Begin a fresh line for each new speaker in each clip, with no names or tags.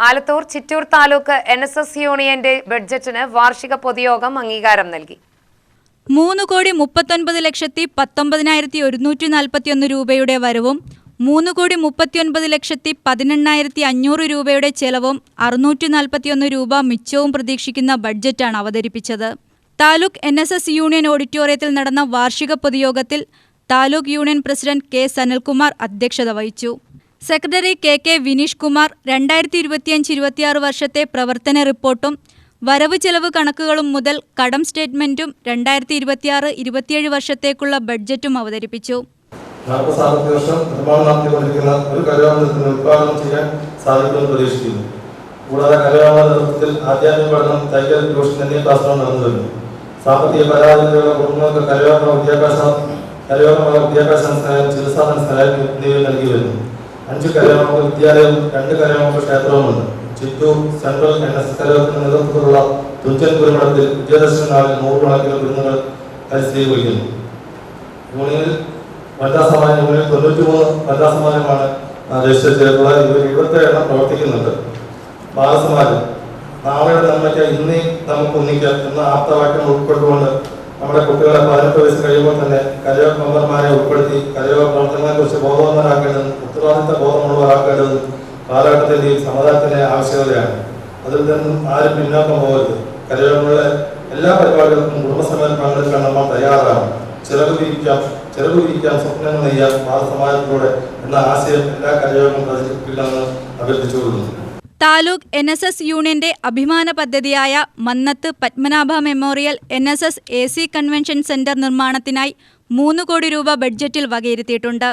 Alathur Chittur taluk NSS യൂണിയന്റെ ബഡ്ജറ്റിന് വാർഷിക പൊതുയോഗം അംഗീകാരം നൽകി.
3,39,19141 രൂപയുടെ വരവും 3,39,18,500 രൂപയുടെ ചെലവും 641 രൂപ മിച്ചവും പ്രതീക്ഷിക്കുന്ന ബഡ്ജറ്റാണ് അവതരിപ്പിച്ചത്. താലൂക്ക് NSS യൂണിയൻ ഓഡിറ്റോറിയത്തിൽ നടന്ന വാർഷിക പൊതുയോഗത്തിൽ taluk union president K. Sanalkumar അധ്യക്ഷത വഹിച്ചു. സെക്രട്ടറി KK വിനീഷ് കുമാർ 2025-26 വർഷത്തെ പ്രവർത്തന റിപ്പോർട്ടും വരവ് ചെലവ് കണക്കുകളും മുതൽ കടം സ്റ്റേറ്റ്മെന്റും 2026-27 വർഷത്തേക്കുള്ള ബഡ്ജറ്റും അവതരിപ്പിച്ചു.
കൂടാതെ കലാകാര നേതൃത്വത്തിൽ ആധ്യാത്മിക പഠനം, തയ്യൽ, ട്യൂഷൻ എന്നീ ക്ലാസുകൾ നടന്നു വരുന്നു. സാമ്പത്തിക പരാധീനതയുള്ള കുടുംബങ്ങൾക്ക് കരയോഗ്യ വിദ്യാഭ്യാസ സംസ്ഥാനം, ചികിത്സാ സംസ്ഥാനം എന്നിവ നൽകി വരുന്നു. 5 കരയോഗ്യ വിദ്യാലയവും 2 കരയോഗ്യ ക്ഷേത്രവുമുണ്ട്. ചിറ്റൂർ സെൻട്രൽ NSS കരയോഗത്തിന്റെ നേതൃത്വത്തിലുള്ള തുഞ്ചൻ കുരുമഠത്തിൽ വിജയദശമി നാളിൽ 100 കണക്കിന് വിരുന്നുകൾ പരിസ്ഥിതിക്കുന്നു. യൂണിയനിൽ വനിതാ സമാജം യൂണിയൻ 93 വനിതാ സമാജമാണ് രജിസ്റ്റർ ചെയ്തിട്ടുള്ള. ഇവർ 27 എണ്ണം പ്രവർത്തിക്കുന്നുണ്ട്. ബാലസമാജം നാളെയുടെ നന്മയ്ക്ക് ഇന്നേ നമുക്ക് ഒന്നിക്കാം എന്ന ആപ്തവാക്യം ഉൾപ്പെട്ടുകൊണ്ട് നമ്മുടെ കുട്ടികളെ 18 വയസ്സ് കഴിയുമ്പോൾ തന്നെ കരയോഗ മെമ്പർമാരെ ഉൾപ്പെടുത്തി കരയോഗ പ്രവർത്തനങ്ങളെ കുറിച്ച് ബോധവാന്മാരാക്കേണ്ടതും ഉത്തരവാദിത്ത ബോധമുള്ളവരാക്കേണ്ടതും കാലഘട്ടത്തിന്റെയും സമുദായത്തിന്റെ ആവശ്യകതയാണ്. അതിൽ നിന്നും ആരും പിന്നോക്കം പോകരുത്. കരയോഗങ്ങളിലെ എല്ലാ പരിപാടികൾക്കും കുടുംബസമേതം പങ്കെടുക്കാൻ നമ്മൾ തയ്യാറാണ്. ചിറകു വിരിക്കാം, സ്വപ്നങ്ങൾ നെയ്യാം ബാലസമാജത്തിലൂടെ എന്ന ആശയം എല്ലാ കരയോഗങ്ങളും പ്രചരിപ്പിക്കണമെന്ന് അഭ്യർത്ഥിച്ചുകൊള്ളുന്നു.
താലൂക്ക് NSS യൂണിയന്റെ അഭിമാന പദ്ധതിയായ Mannath Padmanabha memorial NSS AC convention centre നിർമ്മാണത്തിനായി 3 കോടി രൂപ ബഡ്ജറ്റിൽ വകയിരുത്തിയിട്ടുണ്ട്.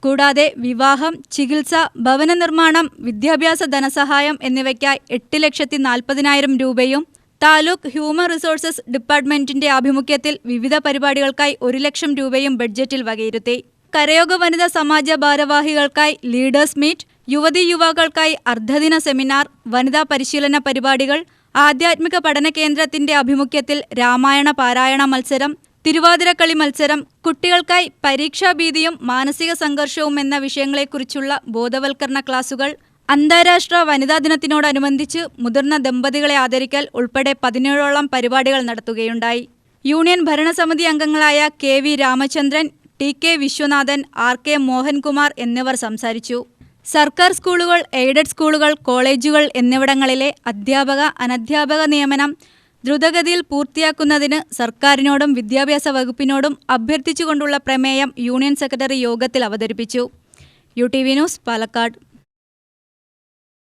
കൂടാതെ വിവാഹം, ചികിത്സ, ഭവന നിർമ്മാണം, വിദ്യാഭ്യാസ ധനസഹായം എന്നിവയ്ക്കായി 8,40,000 രൂപയും താലൂക്ക് ഹ്യൂമൻ റിസോഴ്സസ് ഡിപ്പാർട്ട്മെന്റിന്റെ ആഭിമുഖ്യത്തിൽ വിവിധ പരിപാടികൾക്കായി 1,00,000 രൂപയും ബഡ്ജറ്റിൽ വകയിരുത്തി. കരയോഗ വനിതാ സമാജ ഭാരവാഹികൾക്കായി ലീഡേഴ്സ് മീറ്റ്, യുവതീ യുവാക്കൾക്കായി അർദ്ധദിന സെമിനാർ, വനിതാ പരിശീലന പരിപാടികൾ, ആധ്യാത്മിക പഠന കേന്ദ്രത്തിന്റെ ആഭിമുഖ്യത്തിൽ രാമായണ പാരായണ മത്സരം, തിരുവാതിരക്കളി മത്സരം, കുട്ടികൾക്കായി പരീക്ഷാഭീതിയും മാനസിക സംഘർഷവും എന്ന വിഷയങ്ങളെക്കുറിച്ചുള്ള ബോധവൽക്കരണ ക്ലാസുകൾ, അന്താരാഷ്ട്ര വനിതാ ദിനത്തിനോടനുബന്ധിച്ച് മുതിർന്ന ദമ്പതികളെ ആദരിക്കൽ ഉൾപ്പെടെ 17ഓളം പരിപാടികൾ നടത്തുകയുണ്ടായി. യൂണിയൻ ഭരണസമിതി അംഗങ്ങളായ KV Ramachandran, TK Viswanathan, RK Mohankumar എന്നിവർ സംസാരിച്ചു. സർക്കാർ സ്കൂളുകൾ, എയ്ഡഡ് സ്കൂളുകൾ, കോളേജുകൾ എന്നിവിടങ്ങളിലെ അധ്യാപക അനധ്യാപക നിയമനം ദ്രുതഗതിയിൽ പൂർത്തിയാക്കുന്നതിന് സർക്കാരിനോടും വിദ്യാഭ്യാസ വകുപ്പിനോടും അഭ്യർത്ഥിച്ചുകൊണ്ടുള്ള പ്രമേയം യൂണിയൻ സെക്രട്ടറി യോഗത്തിൽ അവതരിപ്പിച്ചു. UTV news, Palakkad.